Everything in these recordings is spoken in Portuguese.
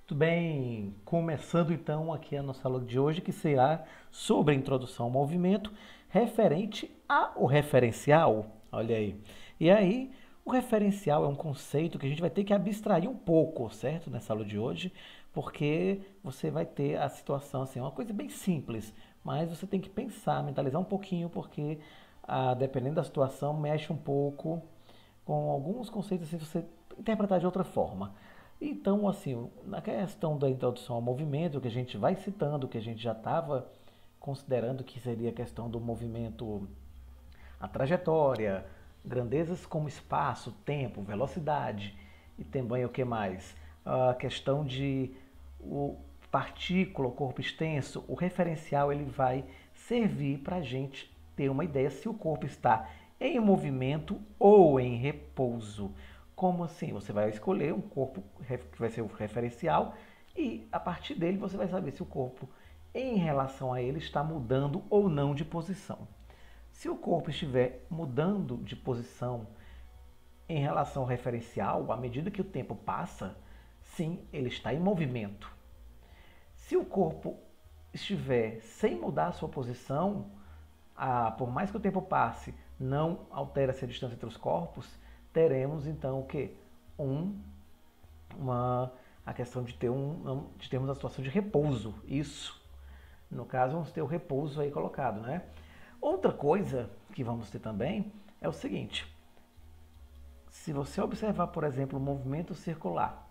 Tudo bem? Começando então aqui a nossa aula de hoje, que será sobre a introdução ao movimento referente ao referencial. Olha aí. E aí, o referencial é um conceito que a gente vai ter que abstrair um pouco, certo? Nessa aula de hoje, porque você vai ter a situação assim, uma coisa bem simples, mas você tem que pensar, mentalizar um pouquinho, porque dependendo da situação, mexe um pouco com alguns conceitos assim, você interpretar de outra forma. Então, assim, na questão da introdução ao movimento, que a gente vai citando, que a gente já estava considerando que seria a questão do movimento, a trajetória, grandezas como espaço, tempo, velocidade, e também o que mais? A questão de o partícula, o corpo extenso, o referencial ele vai servir para a gente ter uma ideia se o corpo está em movimento ou em repouso. Como assim? Você vai escolher um corpo que vai ser o referencial e a partir dele você vai saber se o corpo em relação a ele está mudando ou não de posição. Se o corpo estiver mudando de posição em relação ao referencial, à medida que o tempo passa, sim, ele está em movimento. Se o corpo estiver sem mudar a sua posição, por mais que o tempo passe, não altera-se a distância entre os corpos, teremos então o que? Um, a questão de de termos a situação de repouso. Isso. No caso, vamos ter o repouso aí colocado, né? Outra coisa que vamos ter também é o seguinte: se você observar, por exemplo, o movimento circular,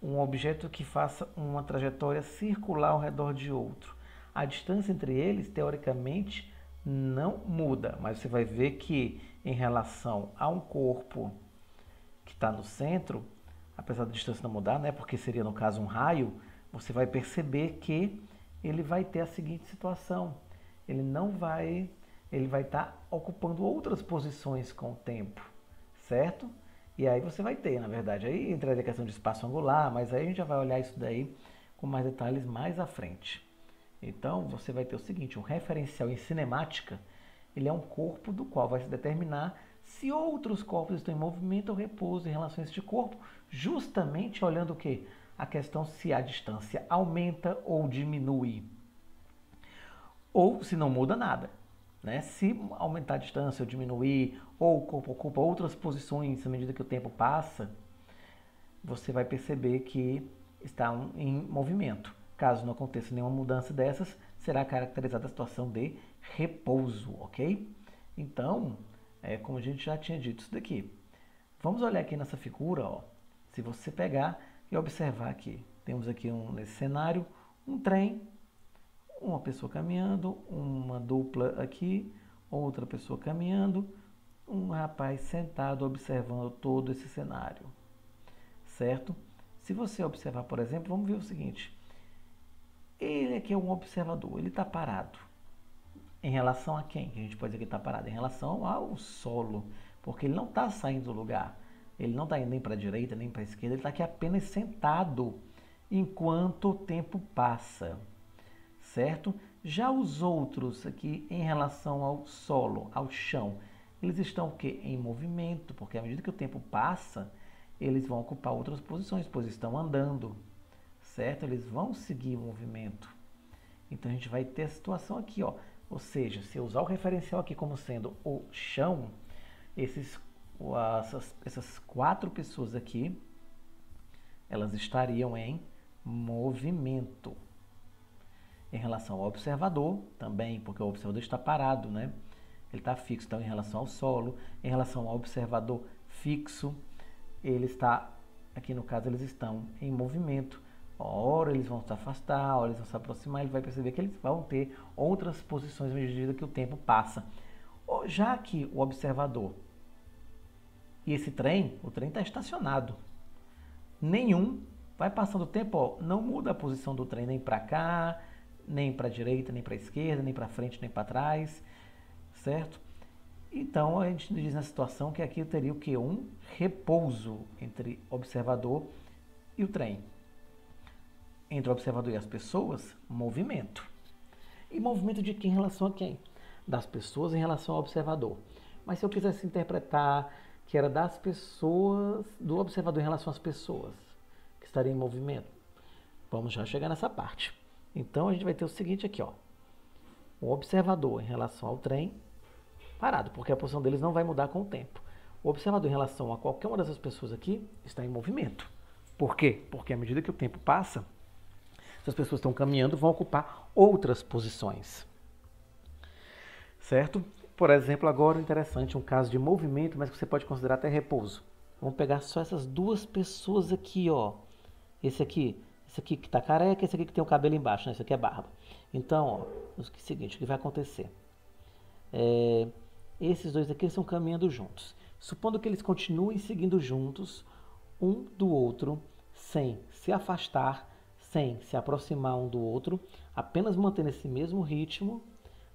um objeto que faça uma trajetória circular ao redor de outro, a distância entre eles, teoricamente, não muda, mas você vai ver que em relação a um corpo que está no centro, apesar da distância não mudar, né, porque seria no caso um raio, você vai perceber que ele vai ter a seguinte situação: ele não vai, ele vai estar ocupando outras posições com o tempo, certo? E aí você vai ter, na verdade, aí entraria a questão de espaço angular, mas aí a gente já vai olhar isso daí com mais detalhes mais à frente. Então você vai ter o seguinte: um referencial em cinemática, ele é um corpo do qual vai se determinar se outros corpos estão em movimento ou repouso em relação a este corpo, justamente olhando o que? A questão se a distância aumenta ou diminui, ou se não muda nada. Né? Se aumentar a distância ou diminuir, ou o corpo ocupa outras posições à medida que o tempo passa, você vai perceber que está em movimento. Caso não aconteça nenhuma mudança dessas, será caracterizada a situação de repouso, ok? Então, como a gente já tinha dito isso daqui. Vamos olhar aqui nessa figura, ó. Se você pegar e observar aqui, temos aqui nesse cenário um trem, uma pessoa caminhando, uma dupla aqui, outra pessoa caminhando, um rapaz sentado observando todo esse cenário, certo? Se você observar, por exemplo, vamos ver o seguinte: ele aqui é um observador, ele está parado. Em relação a quem? Que a gente pode dizer que está parado? Em relação ao solo, porque ele não está saindo do lugar. Ele não está indo nem para a direita, nem para a esquerda, ele está aqui apenas sentado enquanto o tempo passa, certo? Já os outros aqui em relação ao solo, ao chão, eles estão o quê? Em movimento, porque à medida que o tempo passa, eles vão ocupar outras posições, pois estão andando, certo? Eles vão seguir o movimento. Então a gente vai ter a situação aqui, ó. Ou seja, se eu usar o referencial aqui como sendo o chão, essas quatro pessoas aqui, elas estariam em movimento. Em relação ao observador, também, porque o observador está parado, né? Ele está fixo. Então, em relação ao solo, em relação ao observador fixo, ele está, aqui no caso, eles estão em movimento. Ora eles vão se afastar, ora eles vão se aproximar, ele vai perceber que eles vão ter outras posições à medida que o tempo passa. Já que o observador e esse trem, o trem está estacionado, nenhum vai passando o tempo, ó, não muda a posição do trem nem para cá, nem para a direita, nem para a esquerda, nem para frente, nem para trás, certo? Então a gente diz na situação que aqui teria o que? Um repouso entre o observador e o trem. Entre o observador e as pessoas, movimento. E movimento de quem em relação a quem? Das pessoas em relação ao observador. Mas se eu quisesse interpretar que era das pessoas, do observador em relação às pessoas, que estaria em movimento, Vamos já chegar nessa parte. Então a gente vai ter o seguinte aqui, ó. O observador em relação ao trem parado, porque a posição deles não vai mudar com o tempo. O observador em relação a qualquer uma dessas pessoas aqui está em movimento. Por quê? Porque à medida que o tempo passa, essas pessoas estão caminhando, vão ocupar outras posições. Certo? Por exemplo, agora interessante, um caso de movimento, mas que você pode considerar até repouso. Vamos pegar só essas duas pessoas aqui, ó. Esse aqui que está careca, esse aqui que tem o cabelo embaixo, né? Esse aqui é barba. Então, ó, o seguinte, o que vai acontecer? Esses dois aqui estão caminhando juntos. Supondo que eles continuem seguindo juntos, um do outro, sem se afastar, sem se aproximar um do outro, apenas mantendo esse mesmo ritmo,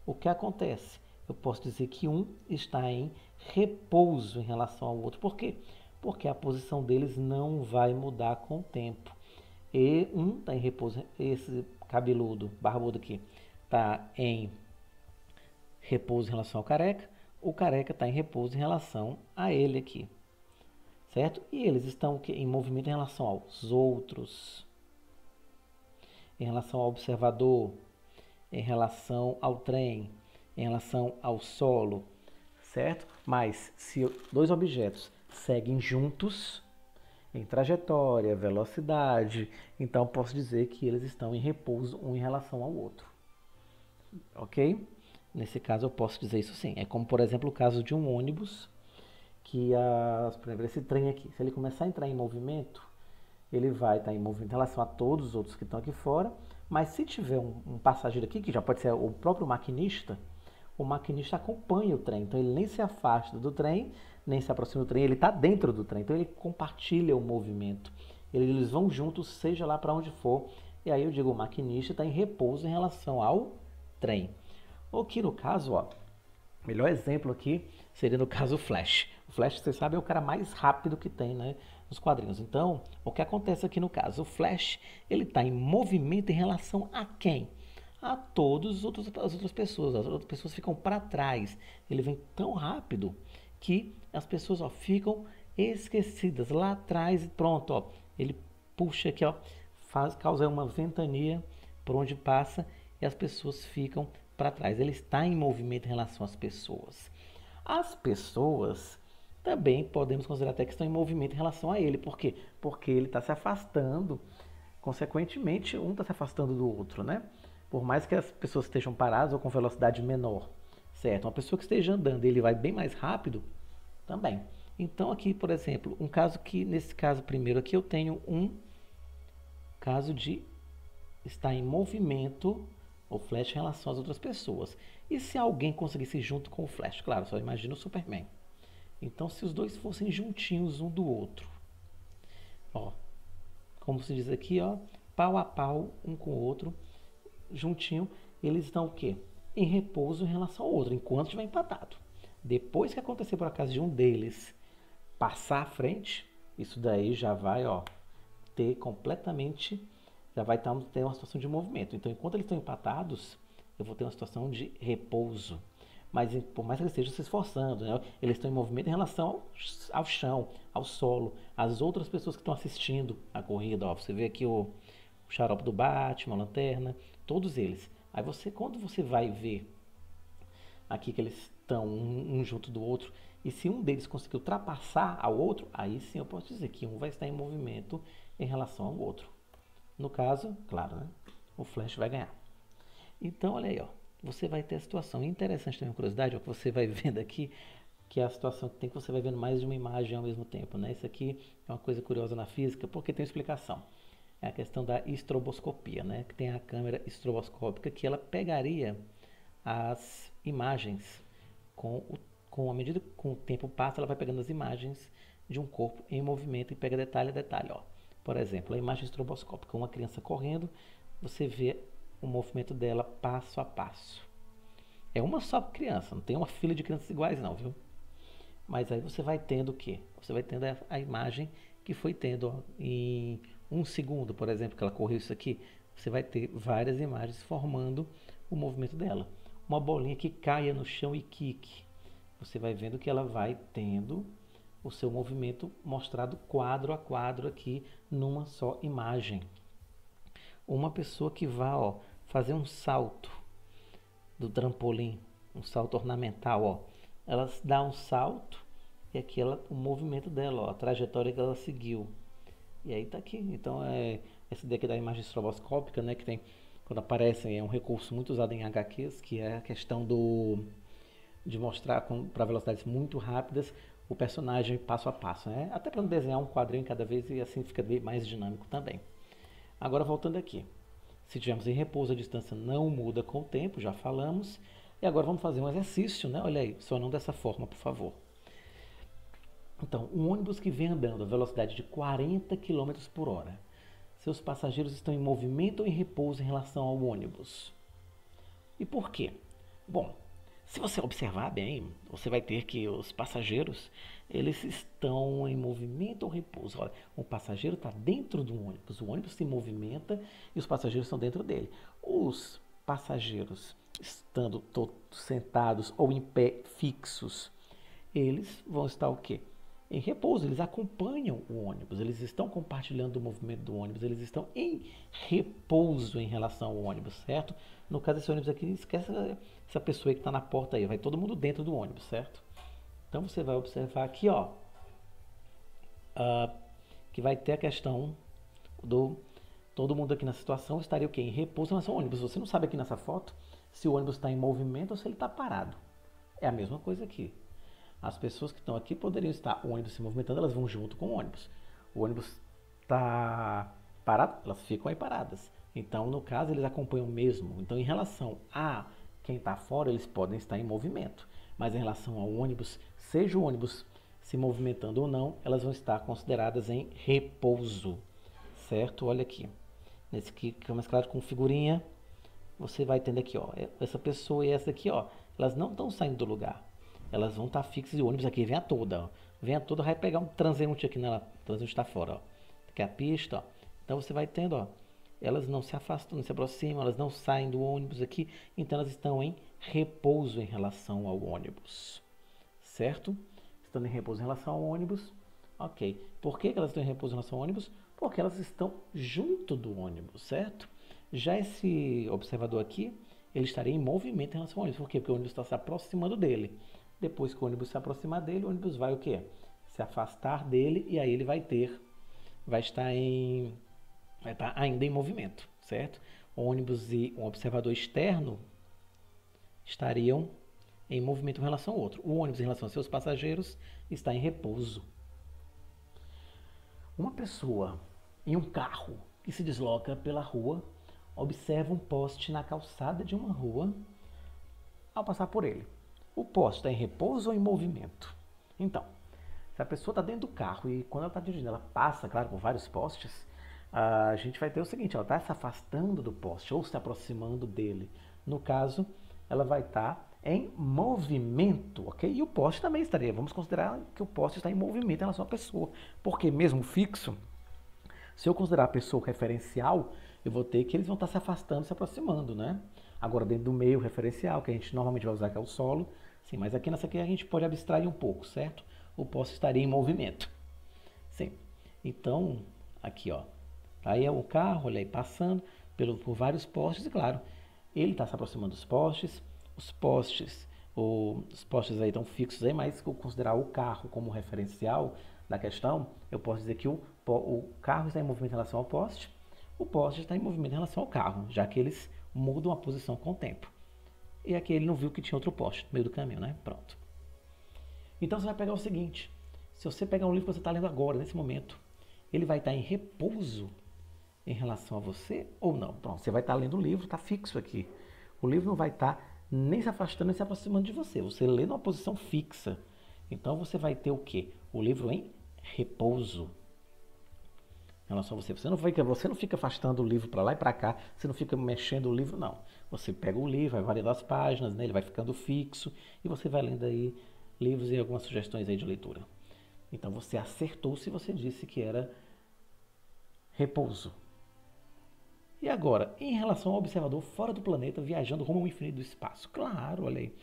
o que acontece? Eu posso dizer que um está em repouso em relação ao outro. Por quê? Porque a posição deles não vai mudar com o tempo. E um está em repouso, esse cabeludo, barbudo aqui, está em repouso em relação ao careca, o careca está em repouso em relação a ele aqui, certo? E eles estão em movimento em relação aos outros, em relação ao observador, em relação ao trem, em relação ao solo, certo? Mas se dois objetos seguem juntos, em trajetória, velocidade, então posso dizer que eles estão em repouso um em relação ao outro, ok? Nesse caso eu posso dizer isso sim. É como, por exemplo, o caso de um ônibus, que por exemplo, esse trem aqui, se ele começar a entrar em movimento, ele vai estar em movimento em relação a todos os outros que estão aqui fora, mas se tiver um passageiro aqui, que já pode ser o próprio maquinista, o maquinista acompanha o trem, então ele nem se afasta do trem, nem se aproxima do trem, ele está dentro do trem, então ele compartilha o movimento. Eles vão juntos, seja lá para onde for, e aí eu digo, o maquinista está em repouso em relação ao trem. Ou que no caso, ó, melhor exemplo aqui seria no caso o Flash. O Flash, você sabe, é o cara mais rápido que tem, né, nos quadrinhos. Então, o que acontece aqui no caso? O Flash, ele está em movimento em relação a quem? A todas as outras pessoas. As outras pessoas ficam para trás. Ele vem tão rápido que as pessoas, ó, ficam esquecidas lá atrás e pronto, ó, ele puxa aqui, ó, causa uma ventania por onde passa e as pessoas ficam para trás. Ele está em movimento em relação às pessoas. As pessoas também podemos considerar até que estão em movimento em relação a ele. Por quê? Porque ele está se afastando. Consequentemente, um está se afastando do outro, né? Por mais que as pessoas estejam paradas ou com velocidade menor, certo? Uma pessoa que esteja andando e ele vai bem mais rápido, também. Então aqui, por exemplo, um caso que, nesse caso primeiro aqui, eu tenho um caso de estar em movimento o Flash em relação às outras pessoas. E se alguém conseguisse ir junto com o Flash? Claro, só imagina o Superman. Então, se os dois fossem juntinhos um do outro, ó, como se diz aqui, ó, pau a pau um com o outro, juntinho, eles estão o quê? Em repouso em relação ao outro, enquanto estiver empatado. Depois que acontecer por acaso de um deles passar à frente, isso daí já vai, ó, ter completamente, já vai ter uma situação de movimento. Então, enquanto eles estão empatados, eu vou ter uma situação de repouso. Mas por mais que eles estejam se esforçando, né, eles estão em movimento em relação ao chão, ao solo, às outras pessoas que estão assistindo a corrida. Ó, você vê aqui o xarope do Batman, a lanterna, todos eles. Aí você, quando você vai ver aqui que eles estão um junto do outro, e se um deles conseguir ultrapassar ao outro, aí sim eu posso dizer que um vai estar em movimento em relação ao outro. No caso, claro, né, o Flash vai ganhar. Então, olha aí, ó, você vai ter a situação. Interessante também, uma curiosidade, ó, que você vai vendo aqui, que é a situação que tem que você vai vendo mais de uma imagem ao mesmo tempo, né? Isso aqui é uma coisa curiosa na física, porque tem explicação. É a questão da estroboscopia, né? Que tem a câmera estroboscópica que ela pegaria as imagens com a medida que o tempo passa, ela vai pegando as imagens de um corpo em movimento e pega detalhe a detalhe, ó. Por exemplo, a imagem estroboscópica, uma criança correndo, você vê o movimento dela passo a passo. É uma só criança, não tem uma fila de crianças iguais não, viu? Mas aí você vai tendo o quê? Você vai tendo a imagem que foi tendo, ó, em um segundo, por exemplo, que ela correu isso aqui, você vai ter várias imagens formando o movimento dela. Uma bolinha que caia no chão e quique. Você vai vendo que ela vai tendo o seu movimento mostrado quadro a quadro aqui numa só imagem. uma pessoa que vai, ó, fazer um salto do trampolim, um salto ornamental, ó. Ela dá um salto e aqui o movimento dela, ó, a trajetória que ela seguiu. E aí tá aqui. Então essa daqui da imagem estroboscópica, né, que tem quando aparecem, é um recurso muito usado em HQs, que é a questão de mostrar para velocidades muito rápidas o personagem passo a passo, né? Até para não desenhar um quadrinho cada vez e assim fica mais dinâmico também. Agora voltando aqui. Se estivermos em repouso, a distância não muda com o tempo, já falamos. E agora vamos fazer um exercício, né? Olha aí, só não dessa forma, por favor. Então, um ônibus que vem andando a velocidade de 40 km por hora. Seus passageiros estão em movimento ou em repouso em relação ao ônibus? E por quê? Bom, se você observar bem, você vai ter que os passageiros, eles estão em movimento ou repouso. Olha, o passageiro está dentro do ônibus, o ônibus se movimenta e os passageiros estão dentro dele. Os passageiros estando todos sentados ou em pé fixos, eles vão estar o quê? Em repouso, eles acompanham o ônibus, eles estão compartilhando o movimento do ônibus, eles estão em repouso em relação ao ônibus, certo? No caso desse ônibus aqui, esquece essa pessoa aí que está na porta aí, vai todo mundo dentro do ônibus, certo? Então você vai observar aqui, ó, que vai ter a questão do todo mundo aqui na situação estaria o quê? Em repouso em relação ao ônibus. Você não sabe aqui nessa foto se o ônibus está em movimento ou se ele está parado. É a mesma coisa aqui. As pessoas que estão aqui poderiam estar, o ônibus se movimentando, elas vão junto com o ônibus. O ônibus está parado, elas ficam aí paradas. Então, no caso, eles acompanham mesmo. Então, em relação a quem está fora, eles podem estar em movimento. Mas em relação ao ônibus, seja o ônibus se movimentando ou não, elas vão estar consideradas em repouso. Certo? Olha aqui. Nesse aqui, que é mais claro com figurinha, você vai entender aqui, ó. Essa pessoa e essa aqui, ó, elas não estão saindo do lugar. Elas vão estar fixas e o ônibus aqui vem a toda, ó. Vem a toda, vai pegar um transeunte aqui nela. O transeunte está fora, ó. Aqui é a pista, ó. Então você vai tendo, ó. Elas não se afastam, não se aproximam, elas não saem do ônibus aqui. Então elas estão em repouso em relação ao ônibus. Certo? Estando em repouso em relação ao ônibus. Ok. Por que elas estão em repouso em relação ao ônibus? Porque elas estão junto do ônibus, certo? Já esse observador aqui, ele estaria em movimento em relação ao ônibus. Por quê? Porque o ônibus está se aproximando dele. Depois que o ônibus se aproximar dele, o ônibus vai o quê? Se afastar dele e aí ele vai estar ainda em movimento, certo? O ônibus e um observador externo estariam em movimento em relação ao outro. O ônibus em relação aos seus passageiros está em repouso. Uma pessoa em um carro que se desloca pela rua observa um poste na calçada de uma rua ao passar por ele. O poste está em repouso ou em movimento? Então, se a pessoa está dentro do carro e quando ela está dirigindo, ela passa, claro, por vários postes, a gente vai ter o seguinte, ela está se afastando do poste ou se aproximando dele. No caso, ela vai estar em movimento, ok? E o poste também estaria. Vamos considerar que o poste está em movimento em relação à pessoa. Porque mesmo fixo, se eu considerar a pessoa referencial, eu vou ter que eles vão estar se afastando, se aproximando, né? Agora, dentro do meio referencial, que a gente normalmente vai usar, que é o solo, sim, mas aqui nessa aqui a gente pode abstrair um pouco, certo? O poste estaria em movimento. Sim. Então, aqui, ó. Aí é o carro, olha aí, passando por vários postes, e claro, ele está se aproximando dos postes, os postes aí estão fixos aí, mas se eu considerar o carro como referencial da questão, eu posso dizer que o carro está em movimento em relação ao poste, o poste está em movimento em relação ao carro, já que eles mudam a posição com o tempo. E aqui ele não viu que tinha outro poste no meio do caminho, né? Pronto. Então você vai pegar o seguinte, se você pegar um livro que você está lendo agora, nesse momento, ele vai estar em repouso em relação a você ou não? Pronto, você vai estar lendo o livro, está fixo aqui. O livro não vai estar nem se afastando nem se aproximando de você. Você lê numa posição fixa. Então você vai ter o quê? O livro em repouso em relação a você. Você não fica afastando o livro para lá e para cá, você não fica mexendo o livro, não. Você pega o livro, vai variando as páginas, né? Ele vai ficando fixo e você vai lendo aí livros e algumas sugestões aí de leitura. Então você acertou se você disse que era repouso. E agora, em relação ao observador fora do planeta viajando rumo ao infinito do espaço? Claro, olha aí.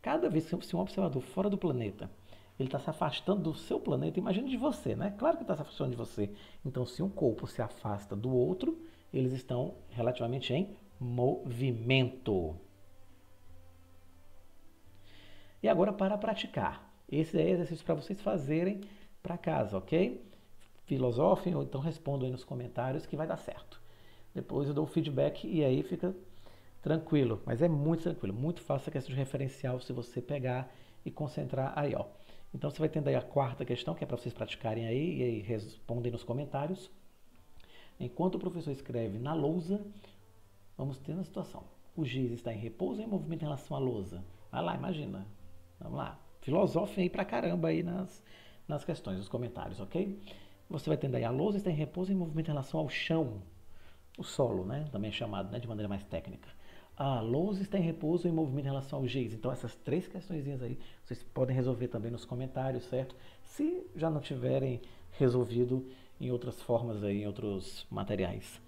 Cada vez que um observador fora do planeta ele está se afastando do seu planeta, imagine de você, né? Claro que está se afastando de você. Então, se um corpo se afasta do outro, eles estão relativamente em movimento. E agora para praticar. Esse é exercício para vocês fazerem para casa, ok? Filosofem ou então respondam aí nos comentários que vai dar certo. Depois eu dou o feedback e aí fica tranquilo. Mas é muito tranquilo, muito fácil a questão de referencial se você pegar e concentrar aí, ó. Então você vai tendo aí a quarta questão, que é para vocês praticarem aí e aí respondem nos comentários. Enquanto o professor escreve na lousa, vamos ter uma situação. O giz está em repouso ou em movimento em relação à lousa? Vai lá, imagina. Vamos lá. Filosofem aí pra caramba aí nas questões, nos comentários, ok? Você vai tendo aí a lousa está em repouso ou em movimento em relação ao chão. O solo, né? Também é chamado, né, de maneira mais técnica. A lousa está em repouso ou em movimento em relação ao giz. Então essas três questõezinhas aí, vocês podem resolver também nos comentários, certo? Se já não tiverem resolvido em outras formas aí, em outros materiais.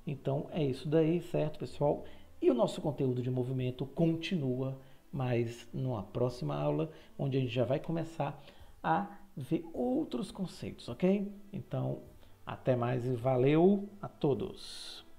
Então é isso daí, certo, pessoal? E o nosso conteúdo de movimento continua, mas numa próxima aula, onde a gente já vai começar a ver outros conceitos, ok? Então, até mais e valeu a todos!